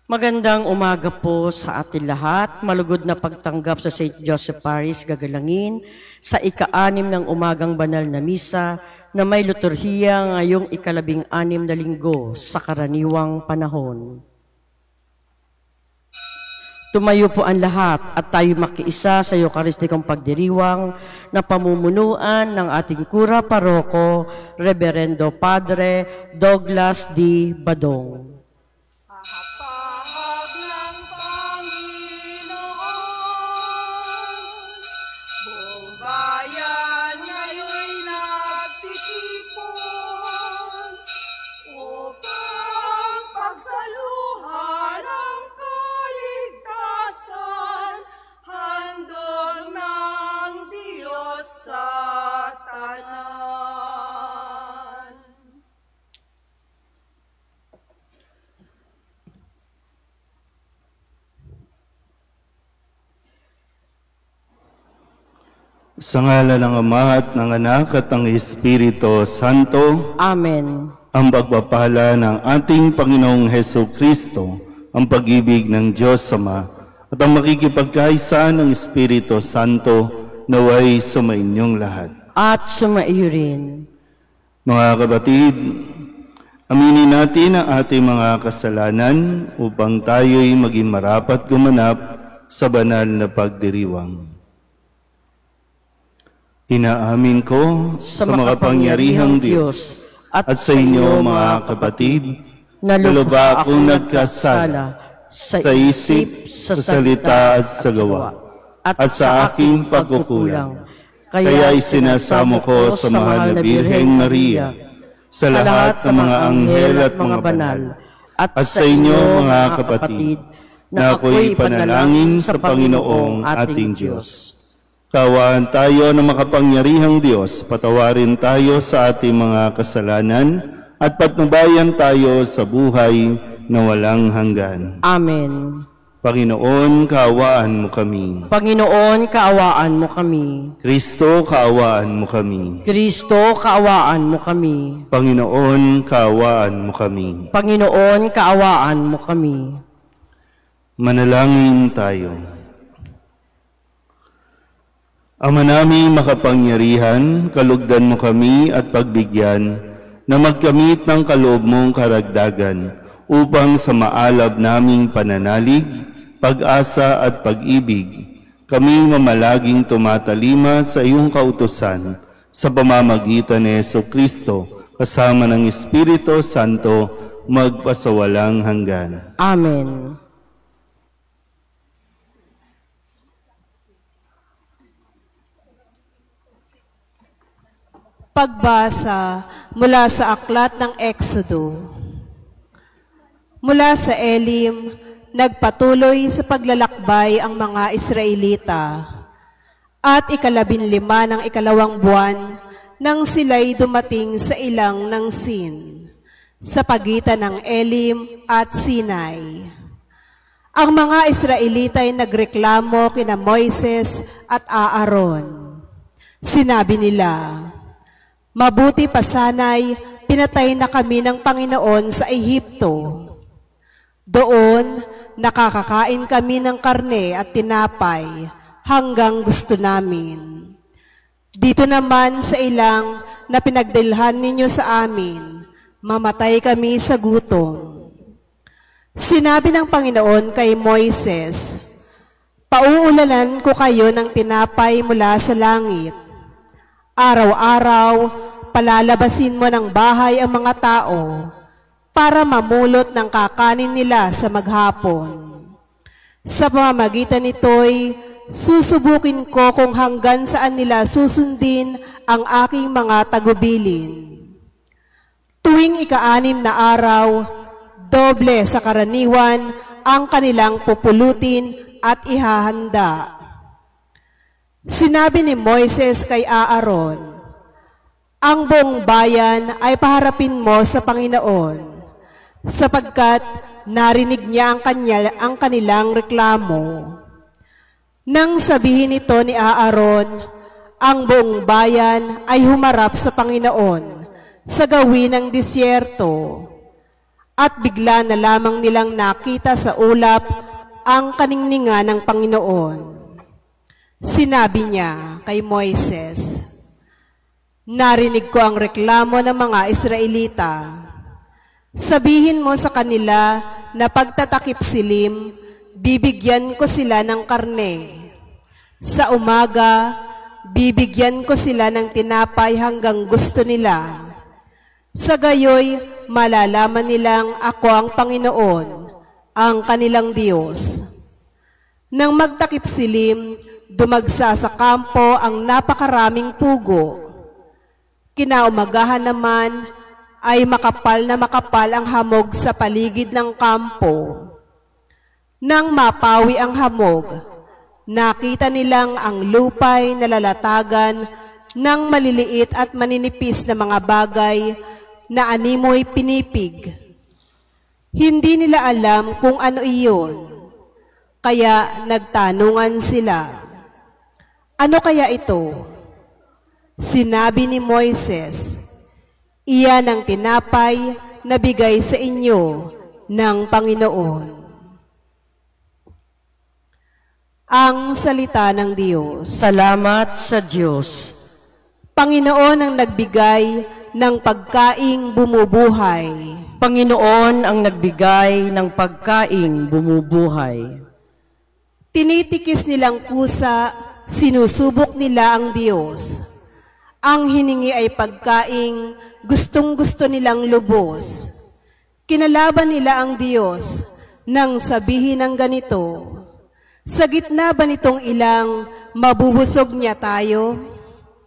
Magandang umaga po sa atin lahat. Malugod na pagtanggap sa St. Joseph Parish gagalangin sa ika-6 ng umagang banal na misa na may liturhiya ngayong ika-16 na linggo sa karaniwang panahon. Tumayo po ang lahat at tayo makiisa sa Eucharistikong pagdiriwang na pamumunuan ng ating Kura Paroko, Reverendo Padre Douglas D. Badong. Sa ngala ng Ama at ng Anak at ng Espiritu Santo. Amen. Ang pagpapala ng ating Panginoong Heso Kristo, ang pag-ibig ng Diyos Ama, at ang makikipagkaisa ng Espiritu Santo naway sumainyong lahat. At sumaiyo rin. Mga kapatid, aminin natin ang ating mga kasalanan upang tayo'y maging marapat gumanap sa banal na pagdiriwang. Inaamin ko sa makapangyarihang Diyos at sa inyo mga kapatid na lubha akong nagkasala sa isip, sa salita at sa gawa at sa aking pagkukulang. Kaya isinasamo ko sa mahal na Birheng Maria, sa lahat ng mga anghel at mga banal, at sa inyo mga kapatid na ako'y panalangin sa Panginoong ating Diyos. Kaawaan tayo ng makapangyarihang Diyos, patawarin tayo sa ating mga kasalanan at patnubayan tayo sa buhay na walang hanggan. Amen. Panginoon, kaawaan mo kami. Panginoon, kaawaan mo kami. Kristo, kaawaan mo kami. Kristo, kaawaan mo kami. Panginoon, kaawaan mo kami. Panginoon, kaawaan mo kami. Manalangin tayo. Ama naming makapangyarihan, kalugdan mo kami at pagbigyan na magkamit ng kaloob mong karagdagan upang sa maalab naming pananalig, pag-asa at pag-ibig, kami mamalaging tumatalima sa iyong kautusan sa pamamagitan ni Heso Kristo kasama ng Espiritu Santo magpasawalang hanggan. Amen. Pagbasa mula sa aklat ng Exodo. Mula sa Elim, nagpatuloy sa paglalakbay ang mga Israelita. At 15 ng 2 buwan nang sila'y dumating sa ilang ng Sin, sa pagitan ng Elim at Sinai. Ang mga Israelita ay nagreklamo kina Moises at Aaron. Sinabi nila, "Mabuti pa sana'y pinatay na kami ng Panginoon sa Ehipto. Doon, nakakakain kami ng karne at tinapay hanggang gusto namin. Dito naman sa ilang na pinagdilhan ninyo sa amin, mamatay kami sa gutom." Sinabi ng Panginoon kay Moises, "Pauulanan ko kayo ng tinapay mula sa langit. Araw-araw, palalabasin mo ng bahay ang mga tao para mamulot ng kakanin nila sa maghapon. Sa pamamagitan nito'y susubukin ko kung hanggang saan nila susundin ang aking mga tagubilin. Tuwing ika-6 na araw, doble sa karaniwan ang kanilang pupulutin at ihahanda." Sinabi ni Moises kay Aaron, "Ang buong bayan ay paharapin mo sa Panginoon, sapagkat narinig niya ang kanilang reklamo." Nang sabihin ito ni Aaron, ang buong bayan ay humarap sa Panginoon sa gawin ng disyerto. At bigla na lamang nilang nakita sa ulap ang kaningningan ng Panginoon. Sinabi niya kay Moises, "Narinig ko ang reklamo ng mga Israelita. Sabihin mo sa kanila na pagtatakip silim, bibigyan ko sila ng karne. Sa umaga, bibigyan ko sila ng tinapay hanggang gusto nila. Sa gayoy, malalaman nilang ako ang Panginoon, ang kanilang Diyos." Nang magtakip silim, dumagsa sa kampo ang napakaraming pugo. Kinaumagahan naman ay makapal na makapal ang hamog sa paligid ng kampo. Nang mapawi ang hamog, nakita nilang ang lupay na lalatagan ng maliliit at maninipis na mga bagay na animoy pinipig. Hindi nila alam kung ano iyon, kaya nagtanungan sila, "Ano kaya ito?" Sinabi ni Moises, "Iyan ang tinapay na bigay sa inyo ng Panginoon." Ang salita ng Diyos. Salamat sa Diyos. Panginoon ang nagbigay ng pagkaing bumubuhay. Panginoon ang nagbigay ng pagkaing bumubuhay. Tinitikis nilang kusa, sinusubok nila ang Diyos. Ang hiningi ay pagkaing gustong-gusto nilang lubos. Kinalaban nila ang Diyos nang sabihin ng ganito, "Sa gitna ba nitong ilang mabubusog niya tayo?"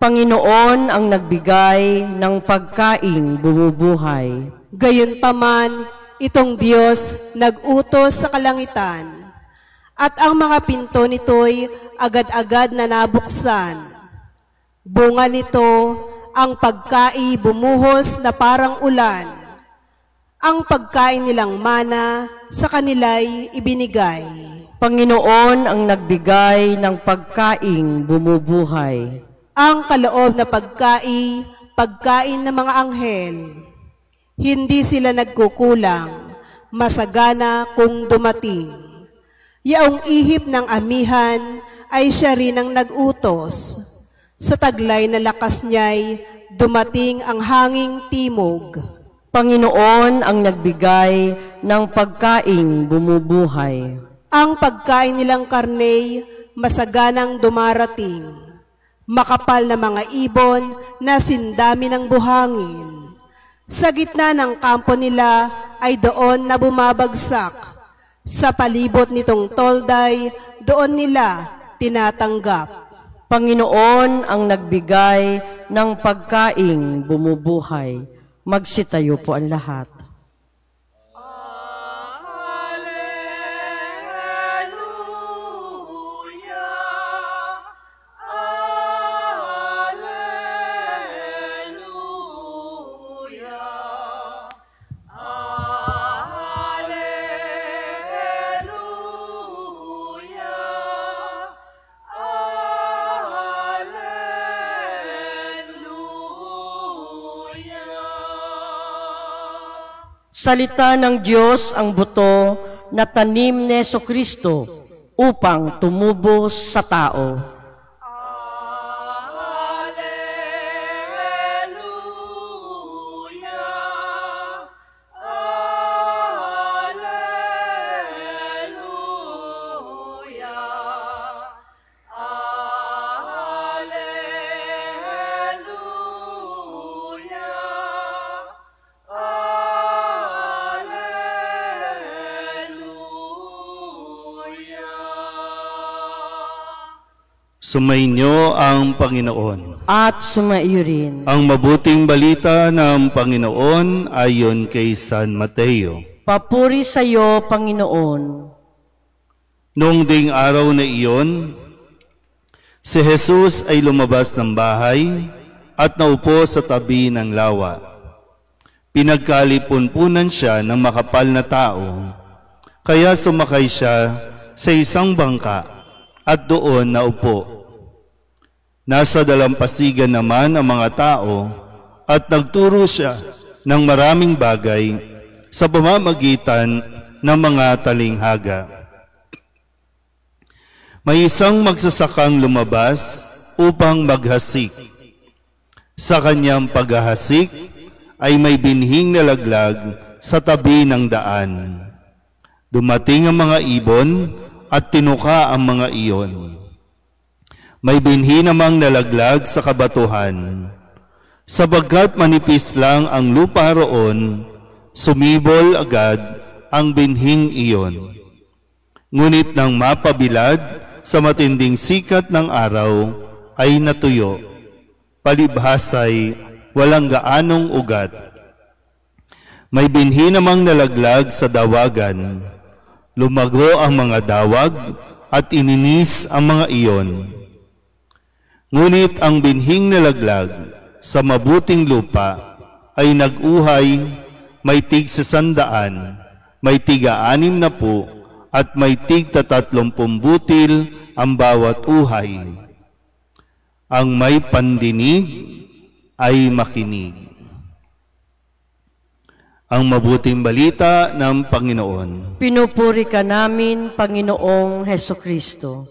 Panginoon ang nagbigay ng pagkaing bumubuhay. Gayunpaman, itong Diyos nag-utos sa kalangitan, at ang mga pinto nito'y agad-agad na nabuksan. Bunga nito ang pagkai bumuhos na parang ulan. Ang pagkain nilang mana sa kanila'y ibinigay. Panginoon ang nagbigay ng pagkaing bumubuhay. Ang kaloob na pagkain ng mga anghel. Hindi sila nagkukulang, masagana kung dumating. Yaong ihip ng amihan ay siya rin ang nag-utos. Sa taglay na lakas niya'y dumating ang hanging timog. Panginoon ang nagbigay ng pagkaing bumubuhay. Ang pagkain nilang karne, masaganang dumarating. Makapal na mga ibon na sindami ng buhangin. Sa gitna ng kampo nila ay doon na bumabagsak. Sa palibot nitong tolday, doon nila tinatanggap. Panginoon ang nagbigay ng pagkaing bumubuhay. Magsitayo po ang lahat. Salita ng Diyos ang buto na tanim ni Jesucristo upang tumubos sa tao. Sumainyo ang Panginoon. At sumaiyo rin. Ang mabuting balita ng Panginoon ayon kay San Mateo. Papuri sa iyo, Panginoon. Noong ding araw na iyon, si Jesus ay lumabas ng bahay at naupo sa tabi ng lawa. Pinagkalipun-punan siya ng makapal na tao, kaya sumakay siya sa isang bangka at doon naupo. Nasa dalampasigan naman ang mga tao at nagturo siya ng maraming bagay sa pamamagitan ng mga talinghaga. May isang magsasakang lumabas upang maghasik. Sa kanyang paghahasik ay may binhing nalaglag sa tabi ng daan. Dumating ang mga ibon at tinuka ang mga iyon. May binhi namang nalaglag sa kabatuhan. Sabagkat manipis lang ang lupa roon, sumibol agad ang binhing iyon. Ngunit nang mapabilad sa matinding sikat ng araw, ay natuyo. Palibhasay, walang gaanong ugat. May binhi namang nalaglag sa dawagan. Lumago ang mga dawag at ininis ang mga iyon. Ngunit ang binhing nalaglag sa mabuting lupa ay nag-uhay, may tig 600, may tig-60, at may tig 30 butil ang bawat uhay. Ang may pandinig ay makinig. Ang mabuting balita ng Panginoon. Pinupuri ka namin, Panginoong Hesukristo.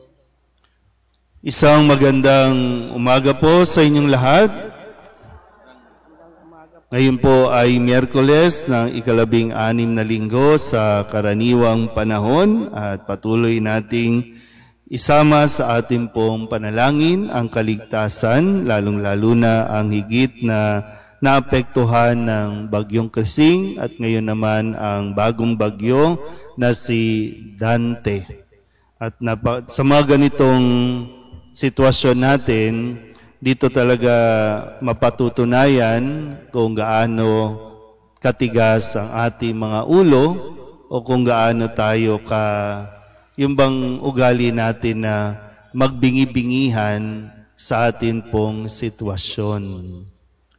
Isang magandang umaga po sa inyong lahat. Ngayon po ay Miyerkules ng ika-16 na linggo sa karaniwang panahon at patuloy nating isama sa ating pong panalangin ang kaligtasan, lalong-lalo na ang higit na naapektuhan ng bagyong Krising at ngayon naman ang bagong bagyo na si Dante. At sa mga ganitong sitwasyon natin, dito talaga mapatutunayan kung gaano katigas ang ating mga ulo o kung gaano tayo yung bang ugali natin na magbingi-bingihan sa atin pong sitwasyon.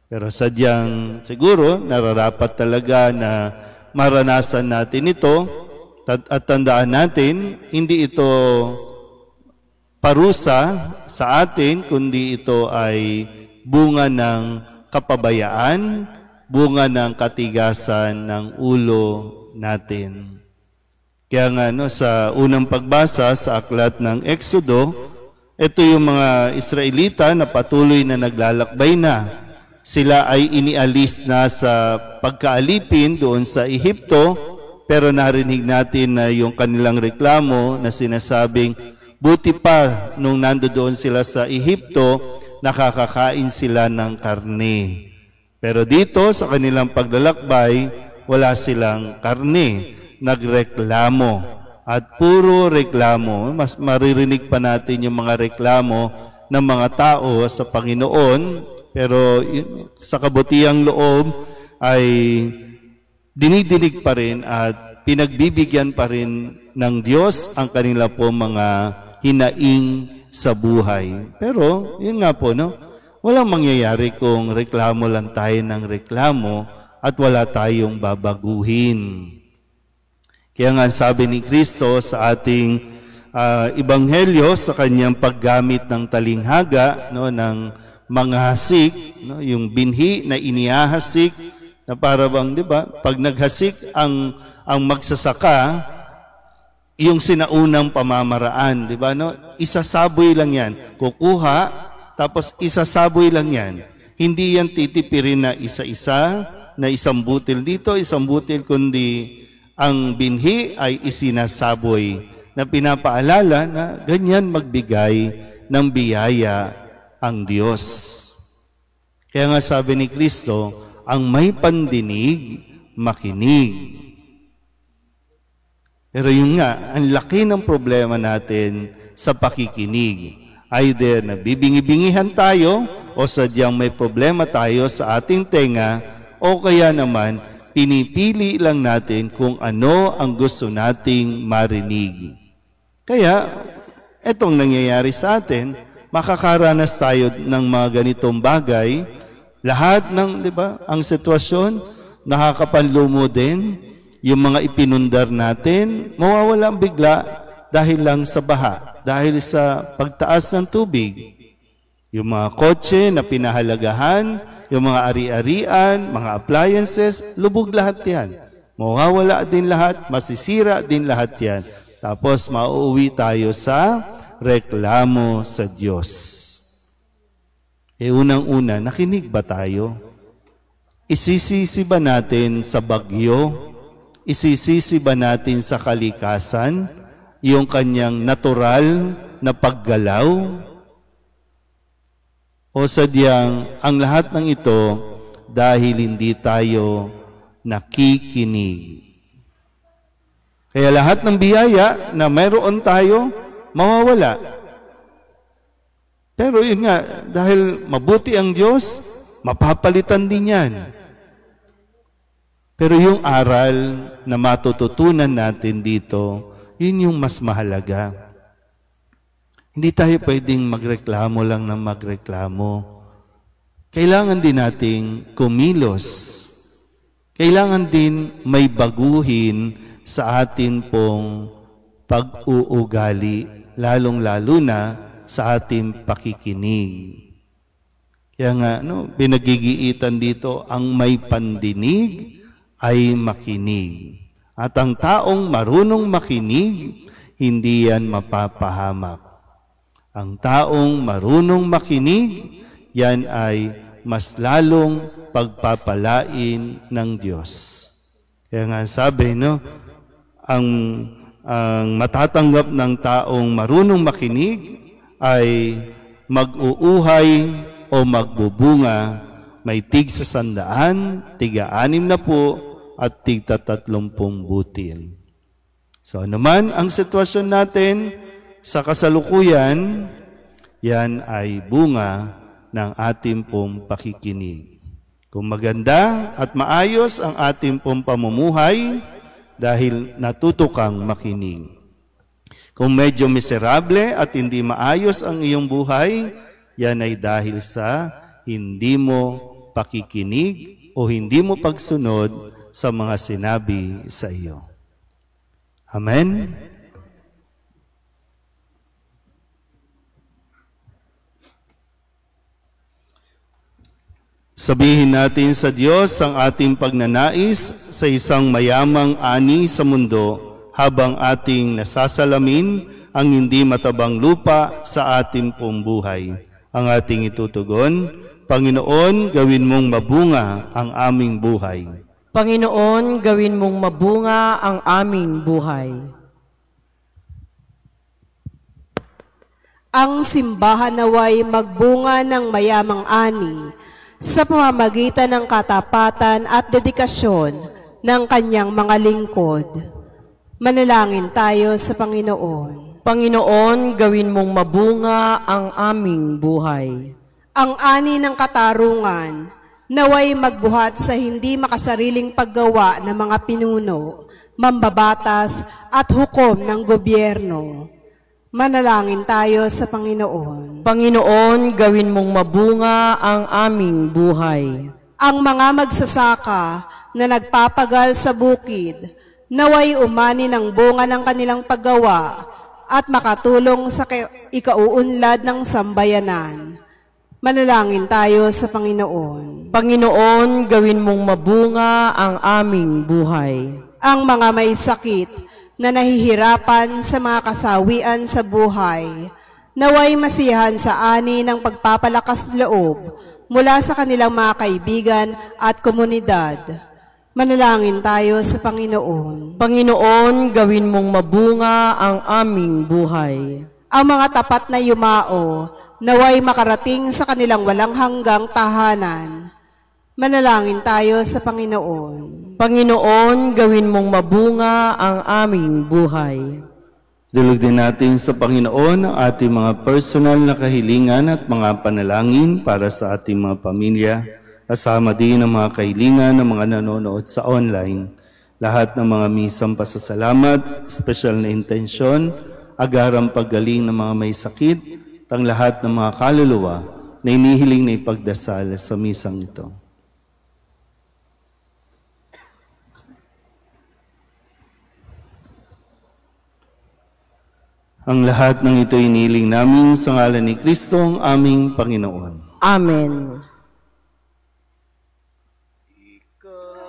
Pero sadyang siguro nararapat talaga na maranasan natin ito at tandaan natin, hindi ito parusa sa atin, kundi ito ay bunga ng kapabayaan, bunga ng katigasan ng ulo natin. Kaya nga sa unang pagbasa sa aklat ng Exodo, ito yung mga Israelita na patuloy na naglalakbay na. Sila ay inialis na sa pagkaalipin doon sa Ehipto, pero narinig natin na yung kanilang reklamo na sinasabing, buti pa nung nandoon sila sa Ehipto, nakakakain sila ng karne. Pero dito sa kanilang paglalakbay, wala silang karne. Nagreklamo. At puro reklamo. Mas maririnig pa natin yung mga reklamo ng mga tao sa Panginoon. Pero sa kabutiang loob ay dinidinig pa rin at pinagbibigyan pa rin ng Diyos ang kanila po mga hinaing sa buhay. Pero, yun nga po, walang mangyayari kung reklamo lang tayo ng reklamo at wala tayong babaguhin. Kaya nga sabi ni Kristo sa ating Ebanghelyo sa kanyang paggamit ng talinghaga, ng mga hasik, yung binhi na inihahasik, na para bang, di ba, pag naghasik ang magsasaka, yung sinaunang pamamaraan, di ba, isasaboy lang yan. Kukuha, tapos isasaboy lang yan. Hindi yan titipirin na isa-isa, na isang butil dito, isang butil, kundi ang binhi ay isinasaboy na pinapaalala na ganyan magbigay ng biyaya ang Diyos. Kaya nga sabi ni Kristo, ang may pandinig, makinig. Pero yun nga, ang laki ng problema natin sa pakikinig. Either nabibingi-bingihan tayo o sadyang may problema tayo sa ating tenga o kaya naman pinipili lang natin kung ano ang gusto nating marinig. Kaya, etong nangyayari sa atin, makakaranas tayo ng mga ganitong bagay. Lahat ng, di ba, ang sitwasyon, nakakapanlumo din. Yung mga ipinundar natin, mawawala bigla dahil lang sa baha, dahil sa pagtaas ng tubig. Yung mga kotse na pinahalagahan, yung mga ari-arian, mga appliances, lubog lahat yan. Mawawala din lahat, masisira din lahat yan. Tapos mauuwi tayo sa reklamo sa Diyos. Unang-una, nakinig ba tayo? Isisisi ba natin sa bagyo? Isisisi ba natin sa kalikasan yung kanyang natural na paggalaw? O sadyang ang lahat ng ito dahil hindi tayo nakikinig. Kaya lahat ng biyaya na mayroon tayo, mawawala. Pero yun nga, dahil mabuti ang Diyos, mapapalitan din yan. Pero yung aral na matututunan natin dito, yun yung mas mahalaga. Hindi tayo pwedeng magreklamo lang ng magreklamo. Kailangan din nating kumilos. Kailangan din may baguhin sa atin pong pag-uugali, lalong-lalo na sa ating pakikinig. Kaya nga, pinagigiitan dito, ang may pandinig ay makinig. At ang taong marunong makinig, hindi yan mapapahamak. Ang taong marunong makinig, yan ay mas lalong pagpapalain ng Diyos. Kaya nga sabi, ang matatanggap ng taong marunong makinig ay mag-uuhay o magbubunga, may tig sa 100, tig-60 at tig-30 butil. So anuman ang sitwasyon natin sa kasalukuyan, yan ay bunga ng ating pong pakikinig. Kung maganda at maayos ang ating pong pamumuhay, dahil natuto kang makinig. Kung medyo miserable at hindi maayos ang iyong buhay, yan ay dahil sa hindi mo pakikinig o hindi mo pagsunod sa mga sinabi sa iyo. Amen? Sabihin natin sa Diyos ang ating pagnanais sa isang mayamang ani sa mundo habang ating nasasalamin ang hindi matabang lupa sa ating pong buhay. Ang ating itutugon, Panginoon, gawin mong mabunga ang aming buhay. Panginoon, gawin mong mabunga ang aming buhay. Ang simbahan naway magbunga ng mayamang ani sa pamamagitan ng katapatan at dedikasyon ng kanyang mga lingkod. Manalangin tayo sa Panginoon. Panginoon, gawin mong mabunga ang aming buhay. Ang ani ng katarungan, naway magbuhat sa hindi makasariling paggawa ng mga pinuno, mambabatas at hukom ng gobyerno. Manalangin tayo sa Panginoon. Panginoon, gawin mong mabunga ang aming buhay. Ang mga magsasaka na nagpapagal sa bukid, naway umani ng bunga ng kanilang paggawa at makatulong sa ikauunlad ng sambayanan. Manalangin tayo sa Panginoon. Panginoon, gawin mong mabunga ang aming buhay. Ang mga may sakit na nahihirapan sa mga kasawian sa buhay, naway masiyahan sa ani ng pagpapalakas loob mula sa kanilang mga kaibigan at komunidad. Manalangin tayo sa Panginoon. Panginoon, gawin mong mabunga ang aming buhay. Ang mga tapat na yumao, naway makarating sa kanilang walang hanggang tahanan. Manalangin tayo sa Panginoon. Panginoon, gawin mong mabunga ang aming buhay. Dulog din natin sa Panginoon ang ating mga personal na kahilingan at mga panalangin para sa ating mga pamilya. Kasama din ang mga kahilingan ng mga nanonood sa online. Lahat ng mga misang pasasalamat, special na intensyon, agarang paggaling ng mga may sakit, at ang lahat ng mga kaluluwa na inihiling na ipagdasal sa misang ito. Ang lahat ng ito iniling namin sa ngalan ni Kristo, ang aming Panginoon. Amen. Ikaw,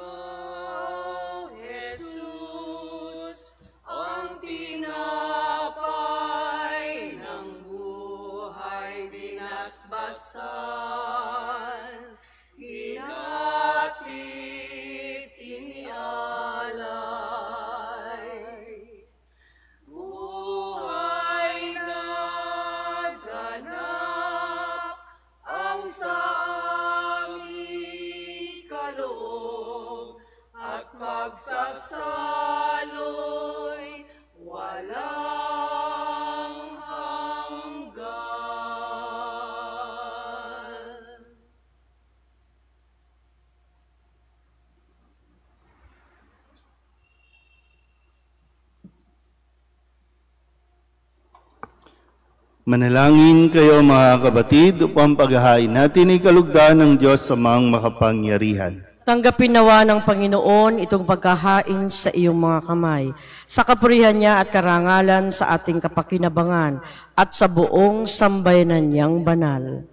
Manalangin kayo mga kapatid upang paghahain natin ay kalugdan ng Diyos sa mga makapangyarihan. Tanggapin nawa ng Panginoon itong paghahain sa iyong mga kamay, sa kapurihan niya at karangalan sa ating kapakinabangan at sa buong sambayanan niyang banal.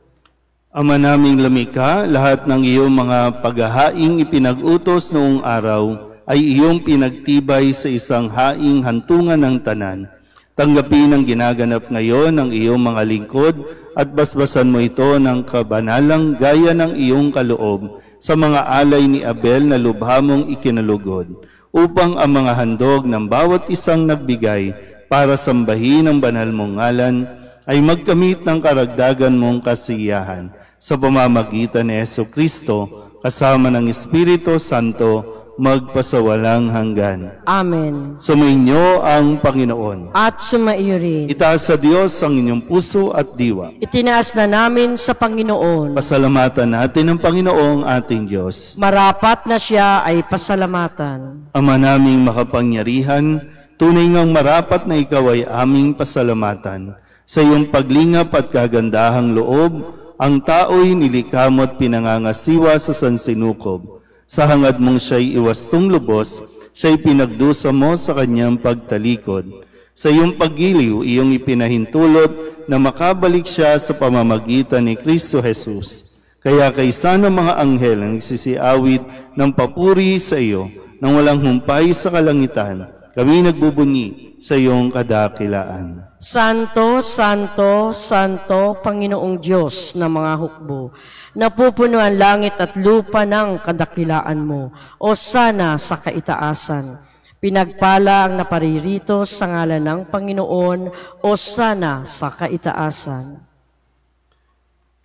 Ama naming lumikha, lahat ng iyong mga paghahaing ipinag-utos noong araw ay iyong pinagtibay sa isang haing hantungan ng tanan. Tanggapin ang ginaganap ngayon ng iyong mga lingkod at basbasan mo ito ng kabanalang gaya ng iyong kaloob sa mga alay ni Abel na lubha mong ikinalugod, upang ang mga handog ng bawat isang nagbigay para sambahin ang banal mong ngalan ay magkamit ng karagdagan mong kasiyahan sa pamamagitan ni Jesucristo kasama ng Espiritu Santo magpasawalang hanggan. Amen. Sumainyo ang Panginoon. At sumaiyo rin. Itaas sa Diyos ang inyong puso at diwa. Itinaas na namin sa Panginoon. Pasalamatan natin ang Panginoong ating Diyos. Marapat na siya ay pasalamatan. Ama naming makapangyarihan, tunay ngang marapat na ikaw ay aming pasalamatan. Sa iyong paglingap at kagandahang loob, ang tao'y nilikha mo at pinangangasiwa sa sansinukob. Sa hangad mong siya'y iwastong lubos, siya'y pinagdusa mo sa kanyang pagtalikod. Sa iyong paggiliw, iyong ipinahintulot na makabalik siya sa pamamagitan ni Kristo Jesus. Kaya kaysa ng mga anghel ang nagsisiawit ng papuri sa iyo, nang walang humpay sa kalangitan, kami nagbubunyi sa iyong kadakilaan. Santo, Santo, Santo, Panginoong Diyos na mga hukbo, napupuno ang langit at lupa ng kadakilaan mo, o sana sa kaitaasan. Pinagpala ang naparirito sa ngalan ng Panginoon, o sana sa kaitaasan.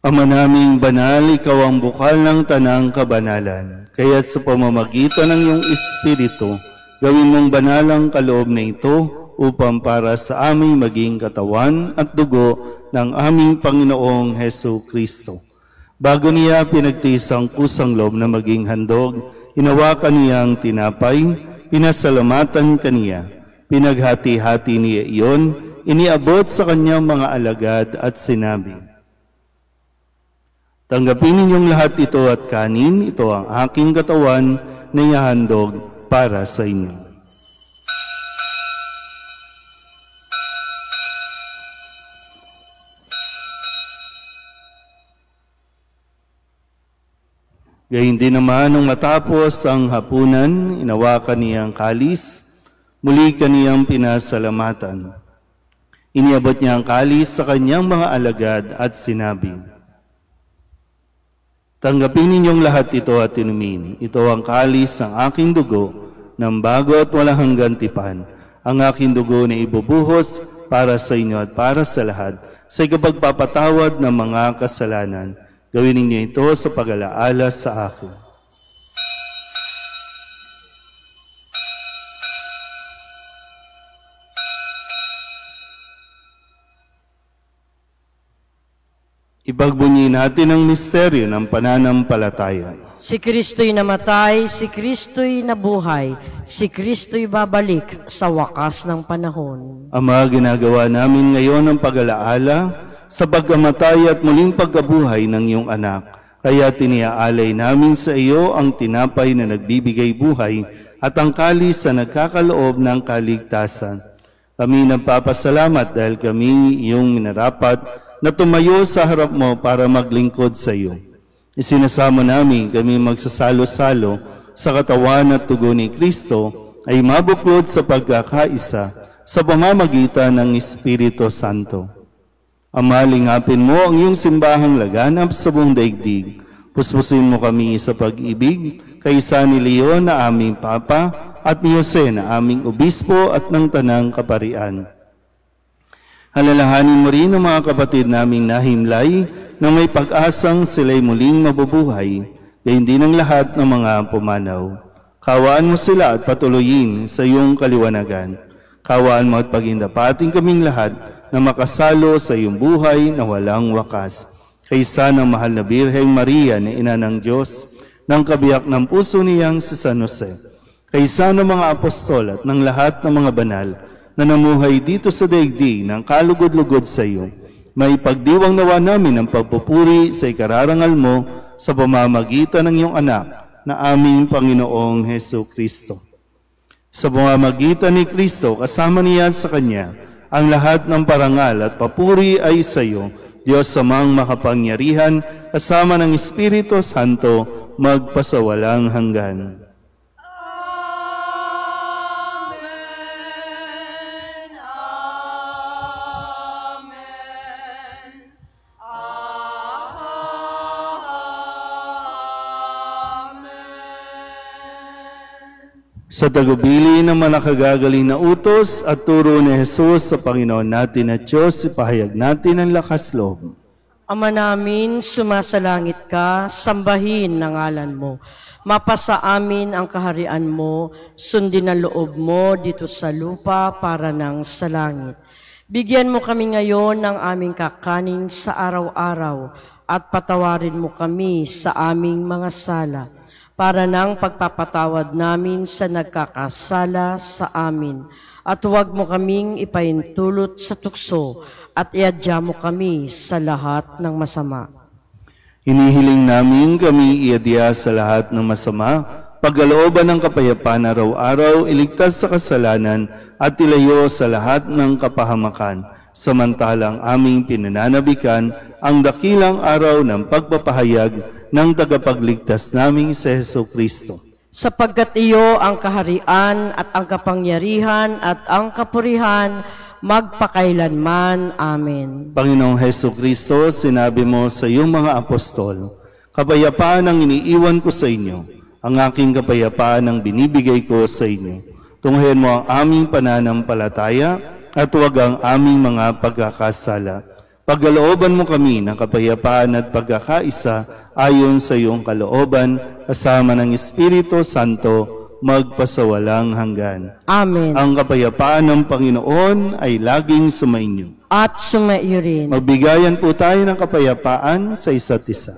Ama naming banal, ikaw ang bukal ng tanang kabanalan, kaya't sa pamamagitan ng iyong Espiritu, gawin mong banal ang kaloob na ito, upang para sa aming maging katawan at dugo ng aming Panginoong Hesu Kristo. Bago niya pinagtiis ang kusang loob na maging handog, hinawakan niya ang tinapay, pinasalamatan kaniya, pinaghati-hati niya iyon, iniabot sa kanyang mga alagad at sinabi, tanggapin ninyong lahat ito at kanin, ito ang aking katawan na ihahandog para sa inyo. Gayun din naman nung matapos ang hapunan, inawakan niyang kalis, muli kaniyang pinasalamatan. Iniabot niya ang kalis sa kanyang mga alagad at sinabi, tanggapin ninyong lahat ito at inumin. Ito ang kalis ng aking dugo, ng bago at walang hanggang tipan. Ang aking dugo na ibubuhos para sa inyo at para sa lahat, sa ikapagpapatawad ng mga kasalanan. Gawin ninyo ito sa pag-alaala sa akin. Ipagbunyi natin ang misteryo ng pananampalataya. Si Kristo'y namatay, si Kristo'y nabuhay, si Kristo'y babalik sa wakas ng panahon. Ama, ginagawa namin ngayon ang pag-alaala sa pagkamatay at muling pagkabuhay ng iyong anak. Kaya tiniaalay namin sa iyo ang tinapay na nagbibigay buhay at ang kalis na nagkakaloob ng kaligtasan. Kami nagpapasalamat dahil kami iyong minarapat na tumayo sa harap mo para maglingkod sa iyo. Isinasamo namin kami magsasalo-salo sa katawan at tugo ni Kristo ay mabuklod sa pagkakaisa sa pamamagitan ng Espiritu Santo. Ama, lingapin mo ang iyong simbahang laganap sa buong daigdig. Puspusin mo kami sa pag-ibig, kaysa ni Leon na aming Papa at ni Jose na aming Obispo at ng Tanang Kaparian. Halalahanin mo rin ang mga kapatid naming nahimlay na may pag-asang sila'y muling mabubuhay, gayon din ang lahat ng mga pumanaw. Kawaan mo sila at patuloyin sa iyong kaliwanagan. Kawaan mo at pagindapating kaming lahat na makasalo sa iyong buhay na walang wakas. Kaysa ng mahal na Birheng Maria na ina ng Diyos, ng kabiyak ng puso niyang si San Jose, kaysa ng mga apostol at ng lahat ng mga banal na namuhay dito sa daigdig ng kalugod-lugod sa iyo, May pagdiwang nawa namin ang pagpupuri sa ikararangal mo sa pamamagitan ng iyong anak na aming Panginoong Hesu Kristo. Sa pamamagitan ni Kristo, kasama niya sa Kanya, ang lahat ng parangal at papuri ay sa iyo, Diyos Amang makapangyarihan, kasama ng Espiritu Santo, magpasawalang hanggan. Sa tagubili ng mga nakagagaling na utos at turo ni Jesus sa Panginoon natin at Diyos, ipahayag natin ang lakas loob. Ama namin, sumasalangit ka, sambahin ang ngalan mo. Mapasa amin ang kaharian mo, sundin ang loob mo dito sa lupa para nang sa langit. Bigyan mo kami ngayon ng aming kakanin sa araw-araw at patawarin mo kami sa aming mga sala para nang pagpapatawad namin sa nagkakasala sa amin. At huwag mo kaming ipaintulot sa tukso at iadya mo kami sa lahat ng masama. Hinihiling namin kami iadya sa lahat ng masama, pagkalooban ng kapayapaan araw-araw, iligtas sa kasalanan at ilayo sa lahat ng kapahamakan, samantalang aming pinananabikan ang dakilang araw ng pagpapahayag ng tagapagligtas naming si Hesu Kristo. Sapagkat iyo ang kaharian at ang kapangyarihan at ang kapurihan magpakailanman. Amen. Panginoong Hesu Kristo, sinabi mo sa iyong mga apostol, kapayapaan ang iniiwan ko sa inyo, ang aking kapayapaan ang binibigay ko sa inyo. Tunghayan mo ang aming pananampalataya at huwag ang aming mga pagkakasala. Pagkalooban mo kami ng kapayapaan at pagkakaisa ayon sa iyong kalooban, kasama ng Espiritu Santo, magpasawalang hanggan. Amen. Ang kapayapaan ng Panginoon ay laging sumainyo. At sumaiyo rin. Magbigayan po tayo ng kapayapaan sa isa't isa.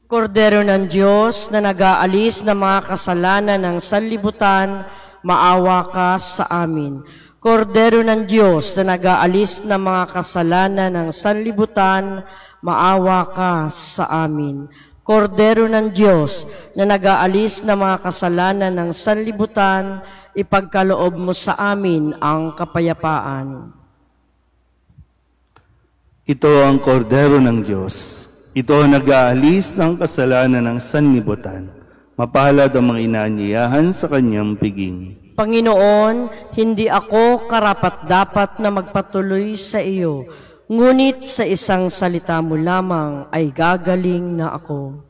Kordero ng Diyos na nag-aalis ng mga kasalanan ng sanlibutan, maawa ka sa amin. Kordero ng Diyos na nag-aalis ng mga kasalanan ng sanlibutan, maawa ka sa amin. Kordero ng Diyos na nag-aalis ng mga kasalanan ng sanlibutan, ipagkaloob mo sa amin ang kapayapaan. Ito ang kordero ng Diyos. Ito ang nag-aalis ng kasalanan ng sanlibutan. Mapalad ang mga inaanyayahan sa kanyang piging. Panginoon, hindi ako karapat-dapat na magpatuloy sa iyo, ngunit sa isang salita mo lamang ay gagaling na ako.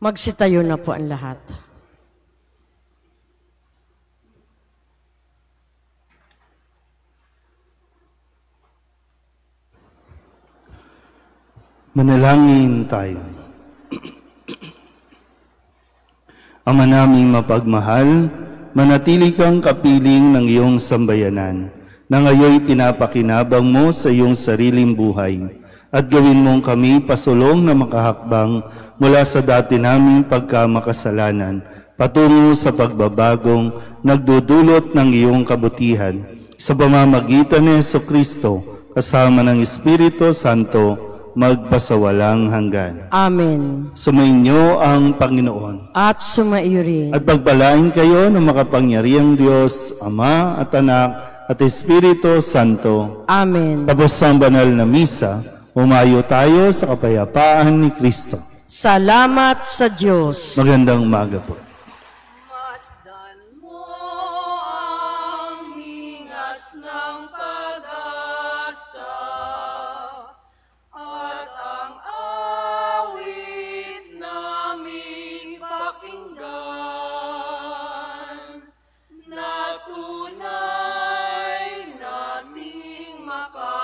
Magsitayo na po ang lahat. Manalangin tayo. Ama naming mapagmahal, manatili kang kapiling ng iyong sambayanan, na ngayoy pinapakinabang mo sa iyong sariling buhay, at gawin mong kami pasulong na makahakbang mula sa dati naming pagkamakasalanan, patungo sa pagbabagong nagdudulot ng iyong kabutihan, sa pamamagitan ni Hesu Kristo, kasama ng Espiritu Santo, magpasawalang hanggan. Amen. Sumainyo ang Panginoon. At sumaiyo rin. At pagpalain kayo ng makapangyarihang Diyos, Ama at Anak at Espiritu Santo. Amen. Tapos ang banal na misa, umayo tayo sa kapayapaan ni Kristo. Salamat sa Diyos. Magandang umaga po. Masdan mo ang ningas ng pag-asa at ang maka